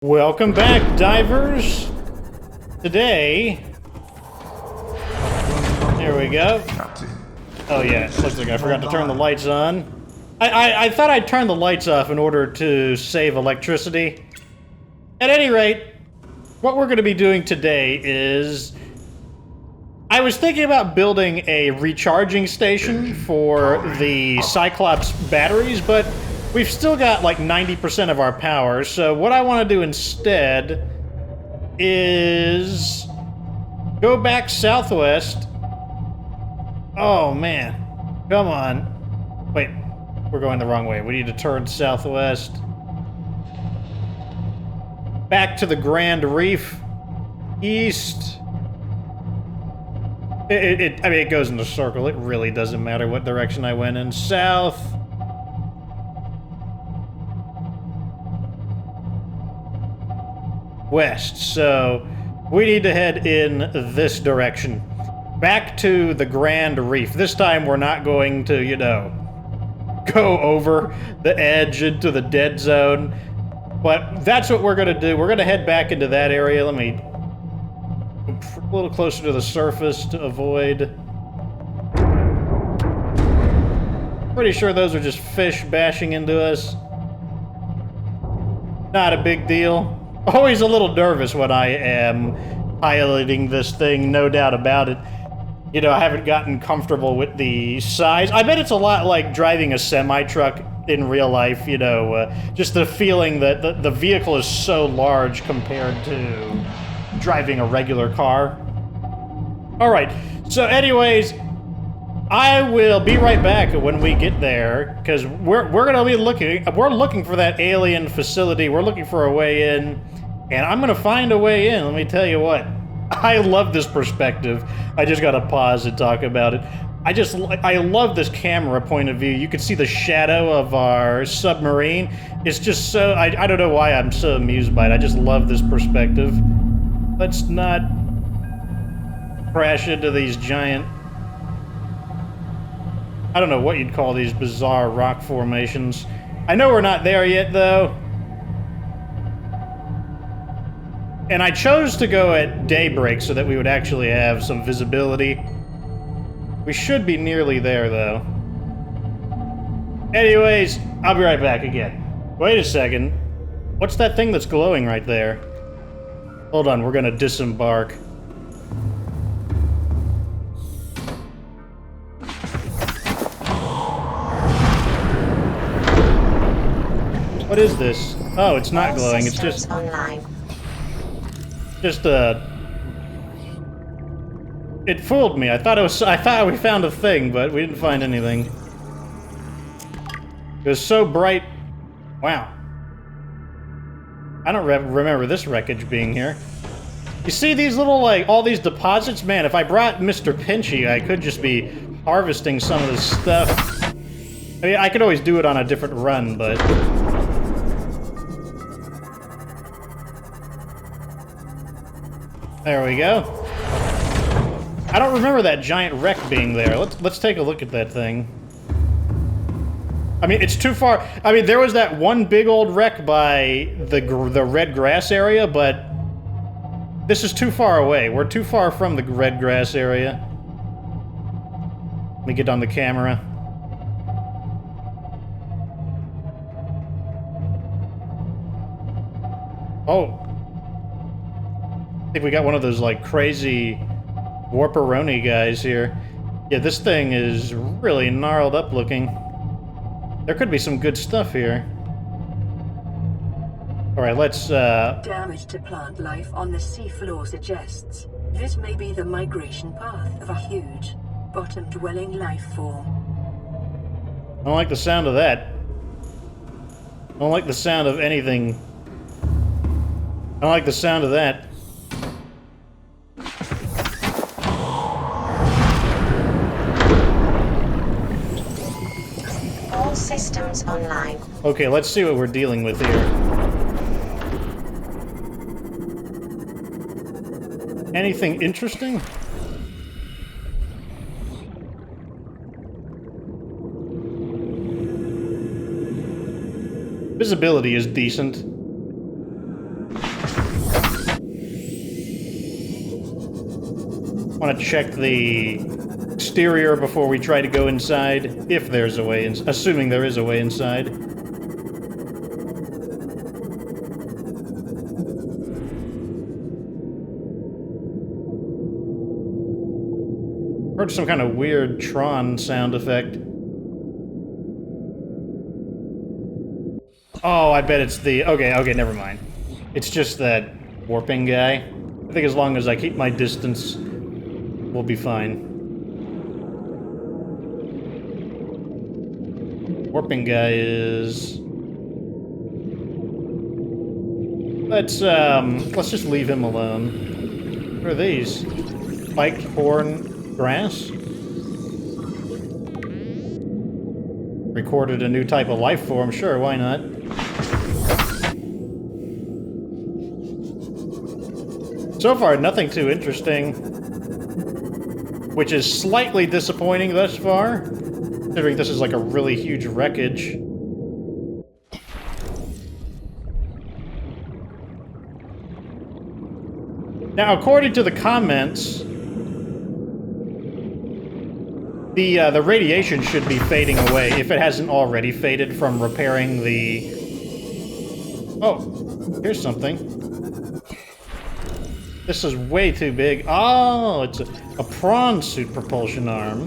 Welcome back, divers. Today, there we go. Oh yeah, it looks like I forgot to turn the lights on. I thought I'd turn the lights off in order to save electricity. At any rate, what we're going to be doing today is... I was thinking about building a recharging station for the Cyclops batteries, but we've still got like 90% of our power, so what I want to do instead is go back southwest. Oh man, come on. Wait, we're going the wrong way. We need to turn southwest. Back to the Grand Reef. East. I mean, it goes in a circle. It really doesn't matter what direction I went in. South. West. So we need to head in this direction. Back to the Grand Reef. This time we're not going to, you know, go over the edge into the dead zone. But that's what we're going to do. We're going to head back into that area. Let me... a little closer to the surface to avoid. Pretty sure those are just fish bashing into us. Not a big deal. Always a little nervous when I am piloting this thing, no doubt about it. You know, I haven't gotten comfortable with the size. I bet it's a lot like driving a semi-truck in real life, you know, just the feeling that the vehicle is so large compared to driving a regular car. Alright, so anyways, I will be right back when we get there, because we're gonna be looking for that alien facility. We're looking for a way in, and I'm gonna find a way in. Let me tell you what, I love this perspective. I just gotta pause and talk about it. I love this camera point of view. You can see the shadow of our submarine. It's just so, I don't know why I'm so amused by it. I just love this perspective. Let's not crash into these giant... I don't know what you'd call these bizarre rock formations. I know we're not there yet, though. And I chose to go at daybreak so that we would actually have some visibility. We should be nearly there, though. Anyways, I'll be right back again. Wait a second. What's that thing that's glowing right there? Hold on, we're gonna disembark. What is this? Oh, it's not glowing, it's just... online. Just, it fooled me. I thought we found a thing, but we didn't find anything. It was so bright. Wow. I don't remember this wreckage being here. You see these little, like, all these deposits? Man, if I brought Mr. Pinchy, I could just be harvesting some of this stuff. I mean, I could always do it on a different run, but... There we go. I don't remember that giant wreck being there. Let's take a look at that thing. I mean, it's too far. I mean, there was that one big old wreck by the red grass area, but this is too far away. We're too far from the red grass area. Let me get on the camera. Oh. I think we got one of those, like, crazy Warperoni guys here. Yeah, this thing is really gnarled up looking. There could be some good stuff here. Alright, let's, Damage to plant life on the seafloor suggests this may be the migration path of a huge, bottom-dwelling life form. I don't like the sound of that. I don't like the sound of anything. I don't like the sound of that. All systems online. Okay, let's see what we're dealing with here. Anything interesting? Visibility is decent. Want to check the exterior before we try to go inside, if there's a way in, assuming there is a way inside. Heard some kind of weird Tron sound effect. Oh, I bet it's the... Okay, never mind. It's just that warping guy. I think as long as I keep my distance, we'll be fine. Warping guy is... Let's just leave him alone. What are these? Spiked horn grass? Recorded a new type of life form, sure, why not? So far, nothing too interesting. Which is slightly disappointing thus far, considering this is like a really huge wreckage. Now, according to the comments, the radiation should be fading away, if it hasn't already faded from repairing the... Oh, here's something. This is way too big. Oh, it's a prawn suit propulsion arm.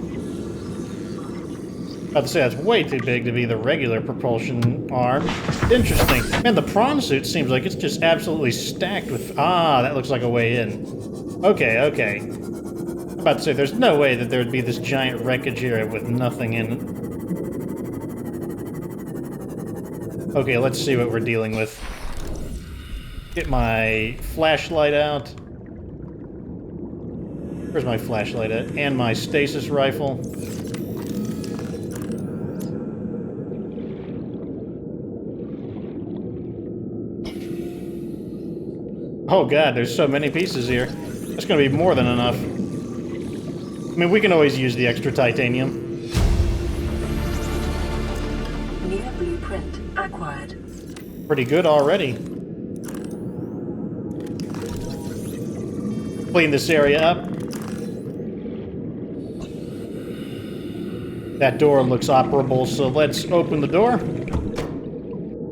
About to say, that's way too big to be the regular propulsion arm. Interesting. Man, the prawn suit seems like it's just absolutely stacked with... Ah, that looks like a way in. Okay. I'm about to say, there's no way that there would be this giant wreckage here with nothing in it. Okay, let's see what we're dealing with. Get my flashlight out. Where's my flashlight at? And my stasis rifle. Oh god, there's so many pieces here. That's gonna be more than enough. I mean, we can always use the extra titanium. New blueprint acquired. Pretty good already. Clean this area up. That door looks operable, so let's open the door.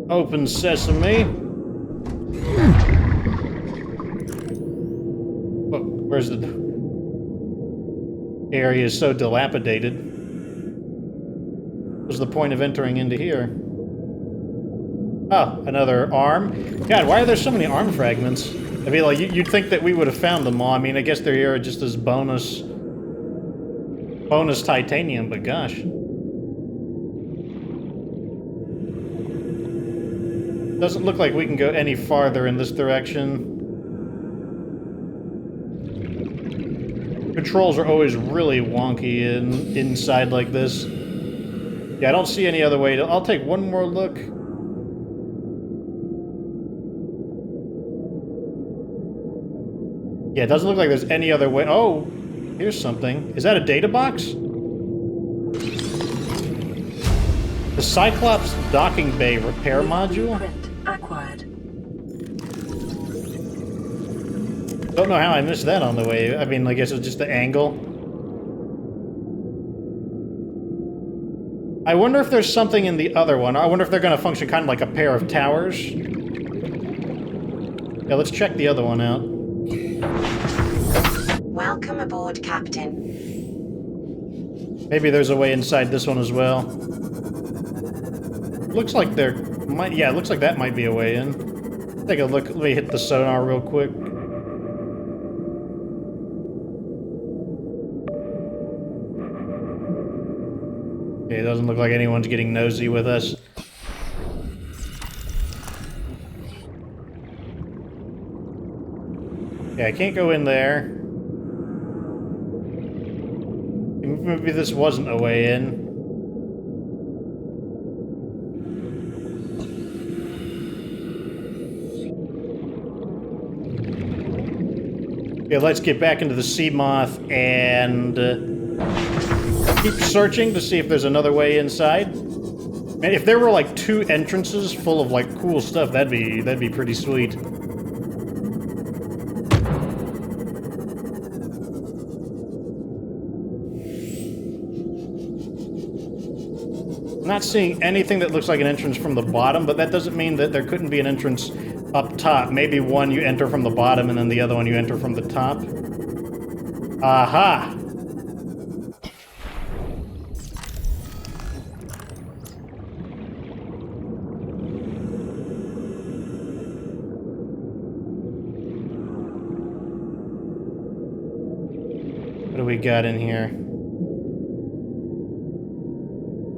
Open sesame. Whoa, where's the... area is so dilapidated. What's the point of entering into here? Oh, another arm. God, why are there so many arm fragments? I mean, like, you'd think that we would have found them all. I mean, I guess they're here just as bonus titanium, but gosh. Doesn't look like we can go any farther in this direction. Controls are always really wonky inside like this. Yeah, I don't see any other way to... I'll take one more look. Yeah, it doesn't look like there's any other way... Oh! Here's something. Is that a data box? The Cyclops docking bay repair module? Acquired. Don't know how I missed that on the way. I mean, I guess it's just the angle. I wonder if there's something in the other one. I wonder if they're going to function kind of like a pair of towers. Yeah, let's check the other one out. Welcome aboard, Captain. Maybe there's a way inside this one as well. Looks like there might... Yeah, it looks like that might be a way in. Take a look. Let me hit the sonar real quick. Okay, it doesn't look like anyone's getting nosy with us. Okay, I can't go in there. Maybe this wasn't a way in. Okay, let's get back into the Seamoth and keep searching to see if there's another way inside. Man, if there were like 2 entrances full of like cool stuff, that'd be pretty sweet. Not seeing anything that looks like an entrance from the bottom, but that doesn't mean that there couldn't be an entrance up top. Maybe one you enter from the bottom and then the other one you enter from the top. Aha! What do we got in here?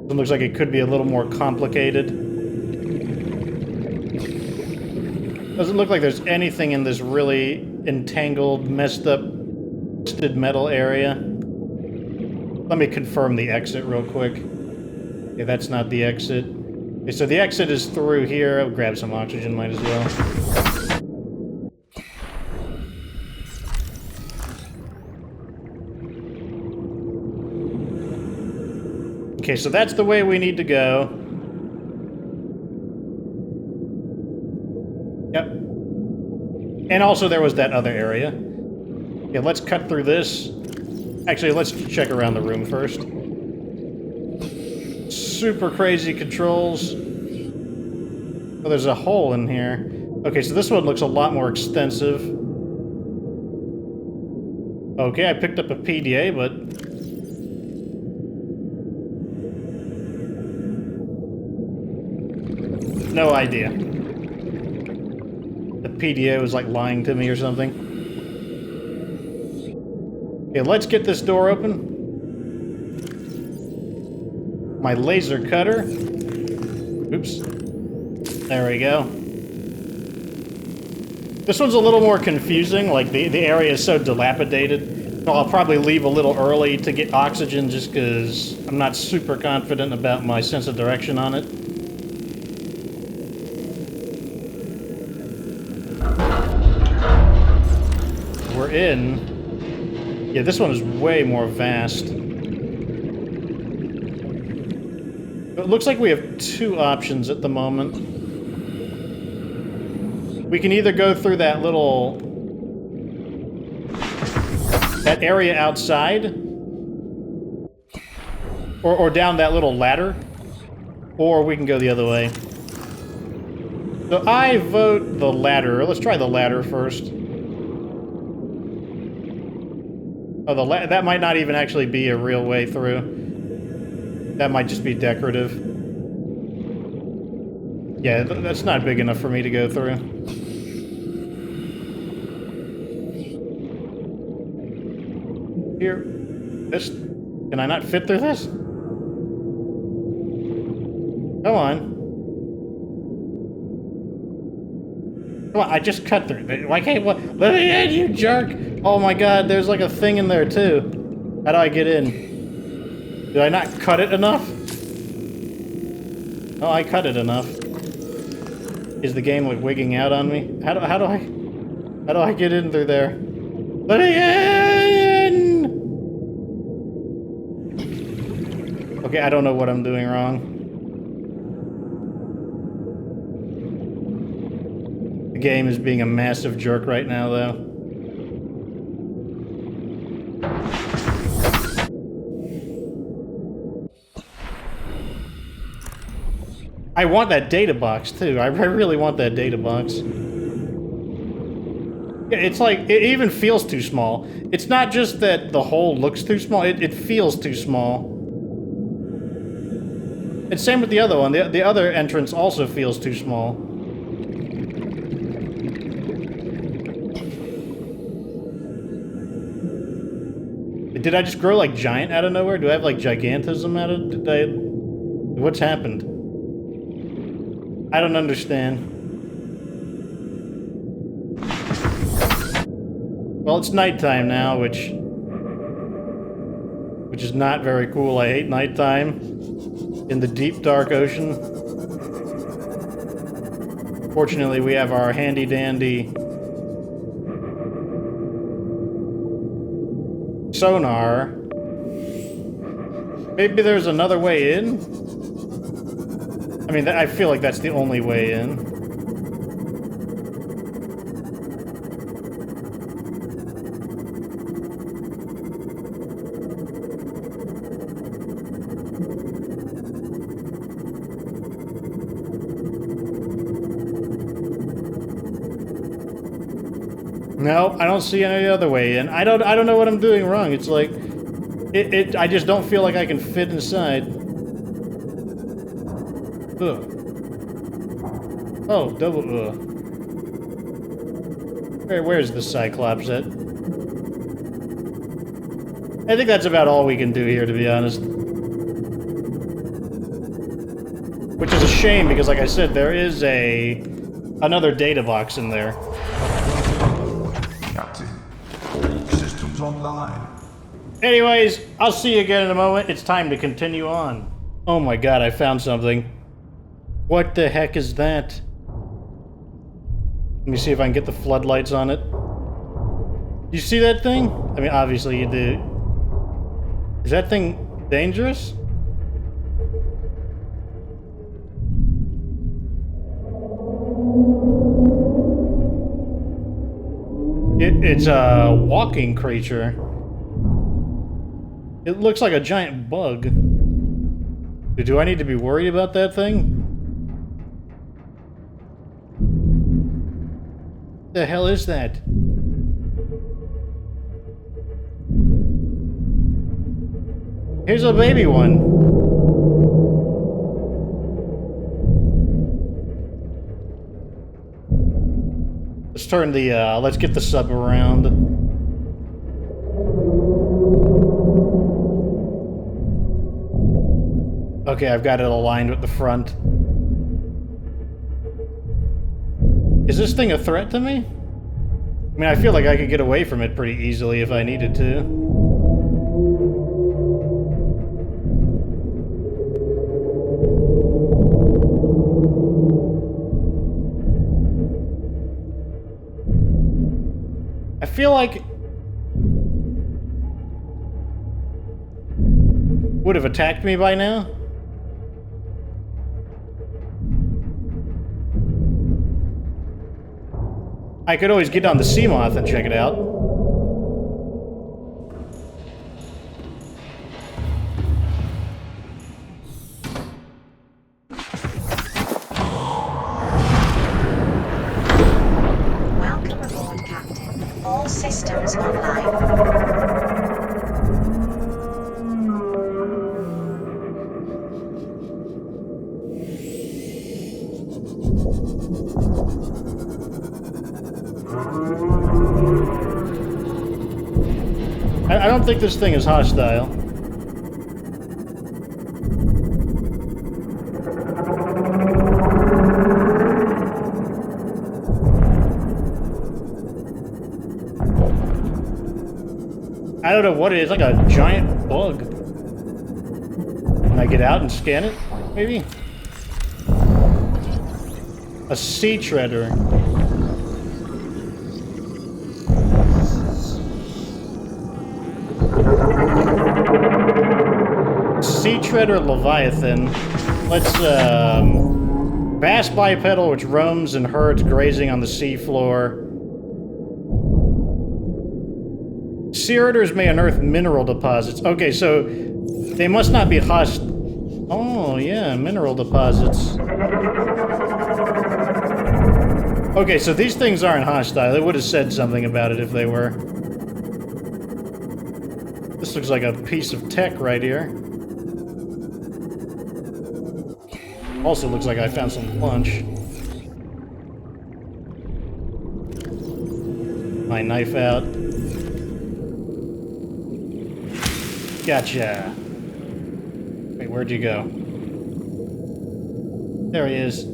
It looks like it could be a little more complicated. Doesn't look like there's anything in this really entangled, messed up, twisted metal area. Let me confirm the exit real quick. Okay, that's not the exit. Okay, so the exit is through here. I'll grab some oxygen, might as well. Okay, so that's the way we need to go. Yep. And also there was that other area. Okay, let's cut through this. Actually, let's check around the room first. Super crazy controls. Oh, there's a hole in here. Okay, so this one looks a lot more extensive. Okay, I picked up a PDA, but... no idea. The PDA was like lying to me or something. Okay, let's get this door open. My laser cutter. Oops. There we go. This one's a little more confusing, like the area is so dilapidated. So I'll probably leave a little early to get oxygen just because I'm not super confident about my sense of direction on it. We're in. Yeah, this one is way more vast. It looks like we have two options at the moment. We can either go through that little... that area outside, or down that little ladder, or we can go the other way. So I vote the ladder. Let's try the ladder first. Oh, that might not even actually be a real way through. That might just be decorative. Yeah, that's not big enough for me to go through. Here. This... can I not fit through this? Come on. Come on, I just cut through it. Why can't... what? Let me in, you jerk! Oh my god, there's like a thing in there too. How do I get in? Did I not cut it enough? Oh, I cut it enough. Is the game like wigging out on me? How do I get in through there? Let me in! Okay, I don't know what I'm doing wrong. The game is being a massive jerk right now, though. I want that data box, too. I really want that data box. It's like, it even feels too small. It's not just that the hole looks too small, it feels too small. And same with the other one. The other entrance also feels too small. Did I just grow like giant out of nowhere? Do I have like gigantism out of... what's happened? I don't understand. Well, it's nighttime now, which is not very cool. I hate nighttime in the deep, dark ocean. Fortunately, we have our handy-dandy sonar. Maybe there's another way in? I mean, I feel like that's the only way in. No, I don't see any other way in. I don't know what I'm doing wrong. It's like I just don't feel like I can fit inside. Ugh. Oh, double ugh. Where's the Cyclops at? I think that's about all we can do here, to be honest. Which is a shame, because like I said, there is another data box in there. Captain, all systems online. Anyways, I'll see you again in a moment. It's time to continue on. Oh my god, I found something. What the heck is that? Let me see if I can get the floodlights on it. You see that thing? I mean, obviously you do. Is that thing dangerous? It's a walking creature. It looks like a giant bug. Do I need to be worried about that thing? What the hell is that? Here's a baby one. Let's turn the, let's get the sub around. Okay, I've got it aligned with the front. Is this thing a threat to me? I mean, I feel like I could get away from it pretty easily if I needed to. I feel like would have attacked me by now. I could always get on the sea moth and check it out. Welcome aboard, Captain. All systems online. I don't think this thing is hostile. I don't know what it is, like a giant bug. Can I get out and scan it, maybe? A sea treader. Sea treader Leviathan. Let's, vast bipedal which roams in herds grazing on the seafloor. Sea otters may unearth mineral deposits. Okay, so they must not be hostile. Oh, yeah, mineral deposits. Okay, so these things aren't hostile. They would have said something about it if they were. This looks like a piece of tech right here. Also looks like I found some lunch. My knife out. Gotcha. Wait, where'd you go? There he is.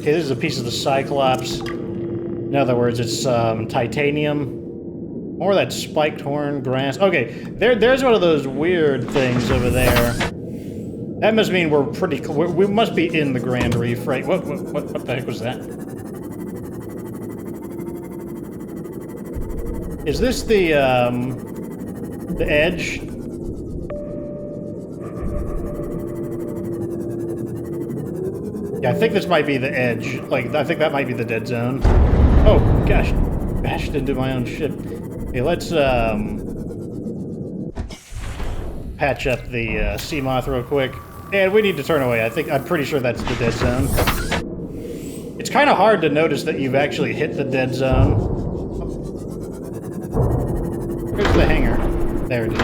Okay, this is a piece of the Cyclops. In other words, it's titanium. More of that spiked horn grass. Okay, there's one of those weird things over there. That must mean we're pretty. We must be in the Grand Reef, right? What the heck was that? Is this the edge? Yeah, I think this might be the edge. Like, I think that might be the dead zone. Oh, gosh. Bashed into my own shit. Okay, let's, patch up the sea moth real quick. And we need to turn away. I'm pretty sure that's the dead zone. It's kind of hard to notice that you've actually hit the dead zone. Where's the hangar? There it is.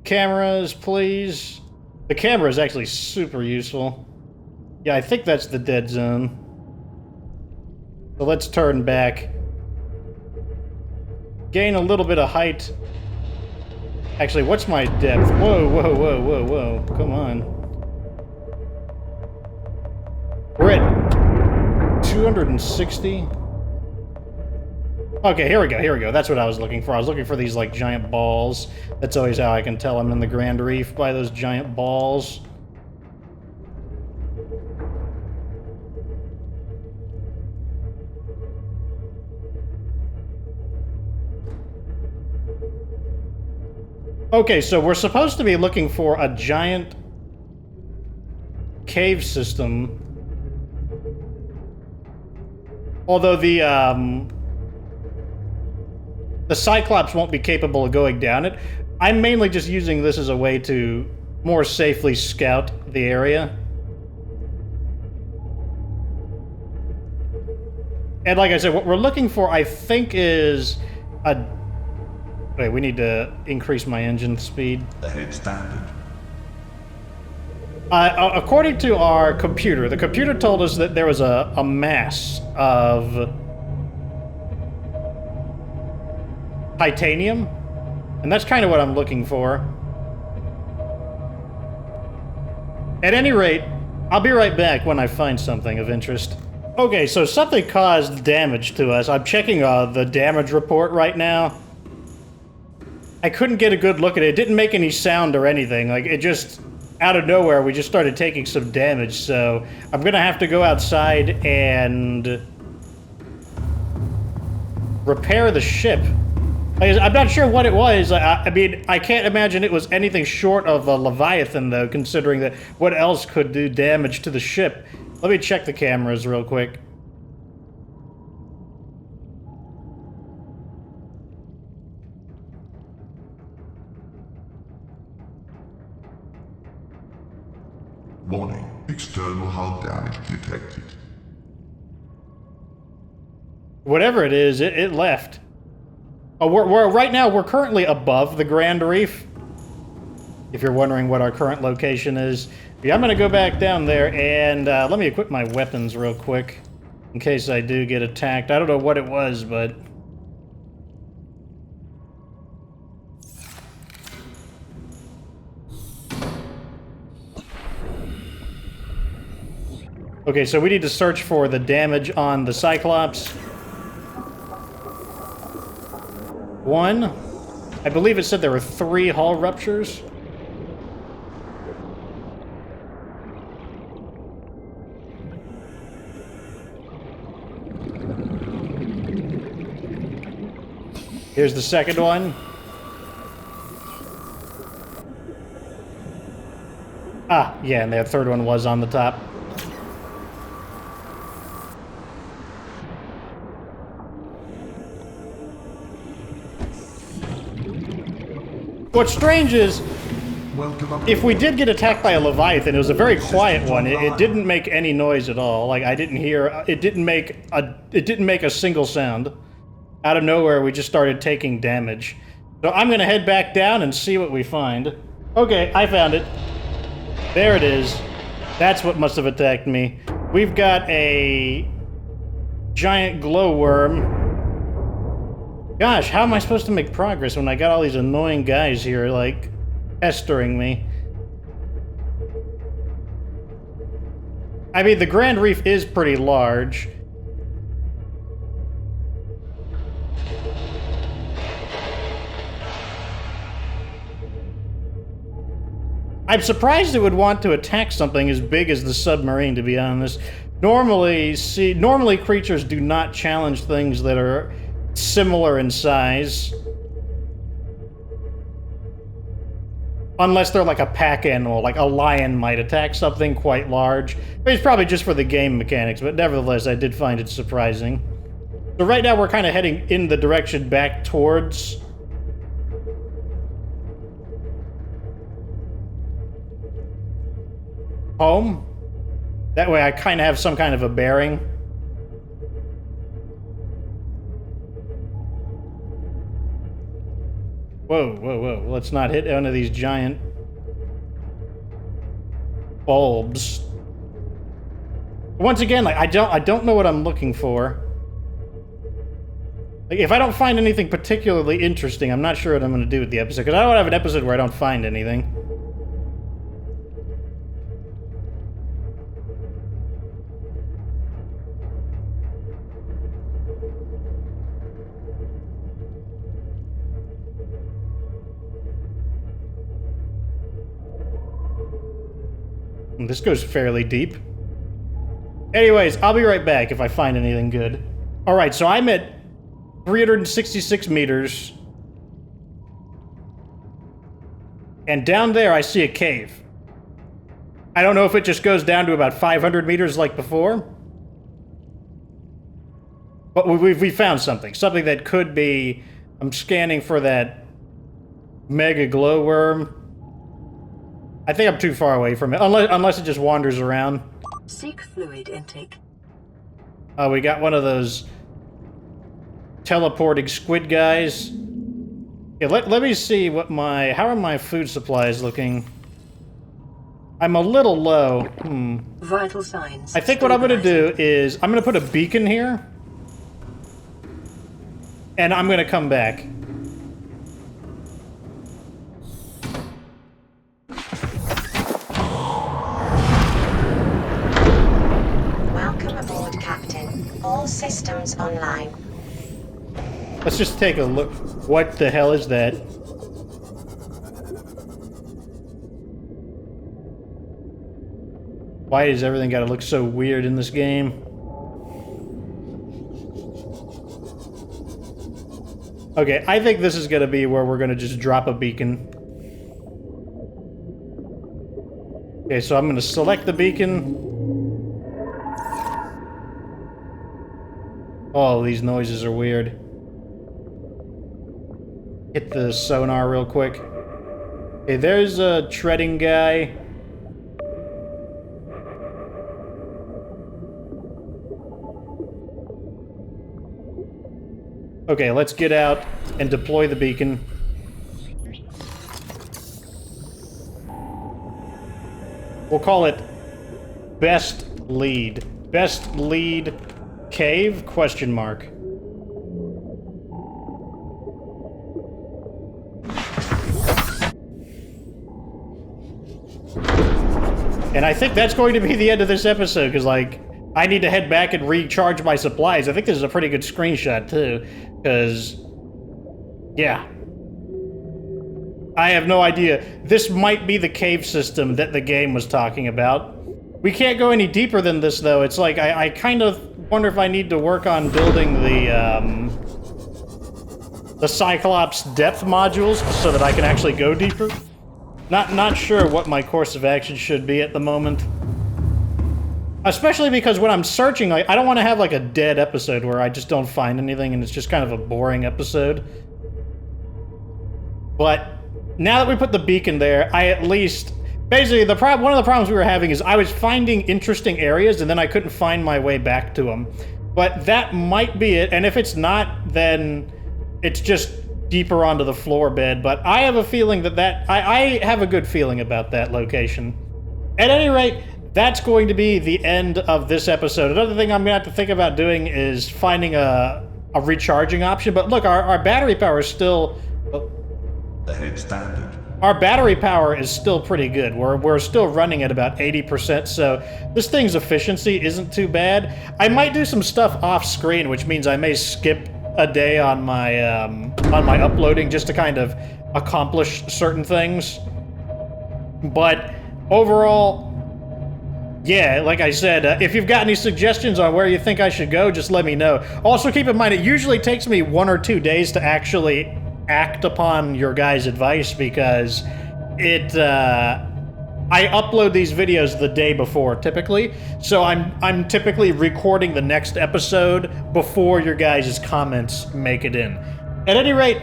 Cameras, please. The camera is actually super useful. Yeah, I think that's the dead zone. So let's turn back. Gain a little bit of height. Actually, what's my depth? Whoa, whoa, whoa, whoa, whoa. Come on. We're at 260. Okay, here we go, here we go. That's what I was looking for. I was looking for these, like, giant balls. That's always how I can tell I'm in the Grand Reef, by those giant balls. Okay, so we're supposed to be looking for a giant cave system. Although the Cyclops won't be capable of going down it. I'm mainly just using this as a way to more safely scout the area. And like I said, what we're looking for, I think, is a... Wait, we need to increase my engine speed. Ahead standard. According to our computer, the computer told us that there was a mass of titanium, and that's kind of what I'm looking for. At any rate, I'll be right back when I find something of interest. Okay, so something caused damage to us. I'm checking the damage report right now. I couldn't get a good look at it. It didn't make any sound or anything. Like, it just, out of nowhere, we just started taking some damage, so I'm gonna have to go outside and repair the ship. I'm not sure what it was. I mean, I can't imagine it was anything short of a Leviathan, though, considering that what else could do damage to the ship. Let me check the cameras real quick. Warning, external hull damage detected. Whatever it is, it left. Oh, right now, we're currently above the Grand Reef. If you're wondering what our current location is. Yeah, I'm gonna go back down there and let me equip my weapons real quick in case I do get attacked. I don't know what it was, but... Okay, so we need to search for the damage on the Cyclops. One. I believe it said there were 3 hull ruptures. Here's the second one. Ah, yeah, and the third one was on the top. What's strange is, if we did get attacked by a Leviathan, it was a very quiet one. It didn't make any noise at all. Like, I didn't hear... It didn't make a single sound. Out of nowhere, we just started taking damage. So I'm gonna head back down and see what we find. Okay, I found it. There it is. That's what must have attacked me. We've got a giant glowworm. Gosh, how am I supposed to make progress when I got all these annoying guys here, like, pestering me? I mean, the Grand Reef is pretty large. I'm surprised it would want to attack something as big as the submarine, to be honest. Normally creatures do not challenge things that are similar in size. Unless they're like a pack animal, like a lion might attack something quite large. It's probably just for the game mechanics, but nevertheless, I did find it surprising. So right now we're kind of heading in the direction back towards... home. That way I kind of have some kind of a bearing. Whoa, whoa, whoa. Let's not hit one of these giant bulbs. Once again, like I don't know what I'm looking for. Like if I don't find anything particularly interesting, I'm not sure what I'm going to do with the episode, because I don't have an episode where I don't find anything. This goes fairly deep. Anyways, I'll be right back if I find anything good. Alright, so I'm at 366 meters. And down there I see a cave. I don't know if it just goes down to about 500 meters like before. But we found something. Something that could be... I'm scanning for that mega glowworm. I think I'm too far away from it, unless it just wanders around. Seek fluid intake. Oh, we got one of those teleporting squid guys. Yeah, let me see what how are my food supplies looking? I'm a little low. Vital signs. I think what I'm gonna do is, I'm gonna put a beacon here. And I'm gonna come back. All systems online. Let's just take a look. What the hell is that? Why does everything gotta look so weird in this game? Okay, I think this is gonna be where we're gonna just drop a beacon. Okay, so I'm gonna select the beacon. Oh, these noises are weird. Hit the sonar real quick. Okay, there's a treading guy. Okay, let's get out and deploy the beacon. We'll call it Best Lead. Best Lead Cave? Question mark. And I think that's going to be the end of this episode, because, like, I need to head back and recharge my supplies. I think this is a pretty good screenshot, too, because, yeah. I have no idea. This might be the cave system that the game was talking about. We can't go any deeper than this, though. It's like, I kind of wonder if I need to work on building the Cyclops depth modules so that I can actually go deeper. Not sure what my course of action should be at the moment. Especially because when I'm searching, like, I don't want to have like a dead episode where I just don't find anything and it's just kind of a boring episode. But now that we put the beacon there, I at least... Basically, one of the problems we were having is I was finding interesting areas and then I couldn't find my way back to them. But that might be it, and if it's not, then it's just deeper onto the floor bed. But I have a feeling I have a good feeling about that location. At any rate, that's going to be the end of this episode. Another thing I'm going to have to think about doing is finding a recharging option. But look, our battery power is still... The head standard. Our battery power is still pretty good. We're still running at about 80%, so this thing's efficiency isn't too bad. I might do some stuff off screen, which means I may skip a day on my uploading just to kind of accomplish certain things. But overall, yeah, like I said, if you've got any suggestions on where you think I should go, just let me know. Also, keep in mind, it usually takes me 1 or 2 days to actually act upon your guys' advice, because I upload these videos the day before, typically, so I'm typically recording the next episode before your guys' comments make it in. At any rate,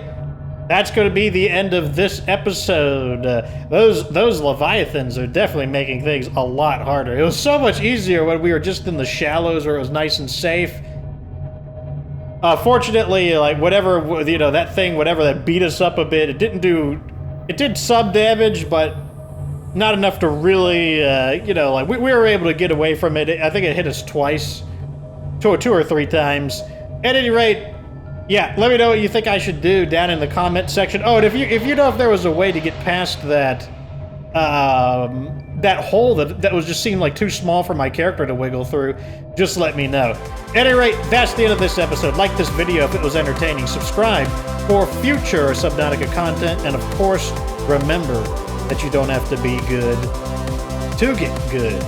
that's going to be the end of this episode. Those Leviathans are definitely making things a lot harder. It was so much easier when we were just in the shallows where it was nice and safe. Fortunately, like, whatever, you know, that thing, whatever, that beat us up a bit, it did some damage, but not enough to really, you know, like, we were able to get away from it. I think it hit us twice, two or three times. At any rate, yeah, let me know what you think I should do down in the comment section. Oh, and if you know if there was a way to get past that, that hole that was just seemed like too small for my character to wiggle through, just let me know. At any rate, that's the end of this episode. Like this video if it was entertaining. Subscribe for future Subnautica content. And of course, remember that you don't have to be good to get good.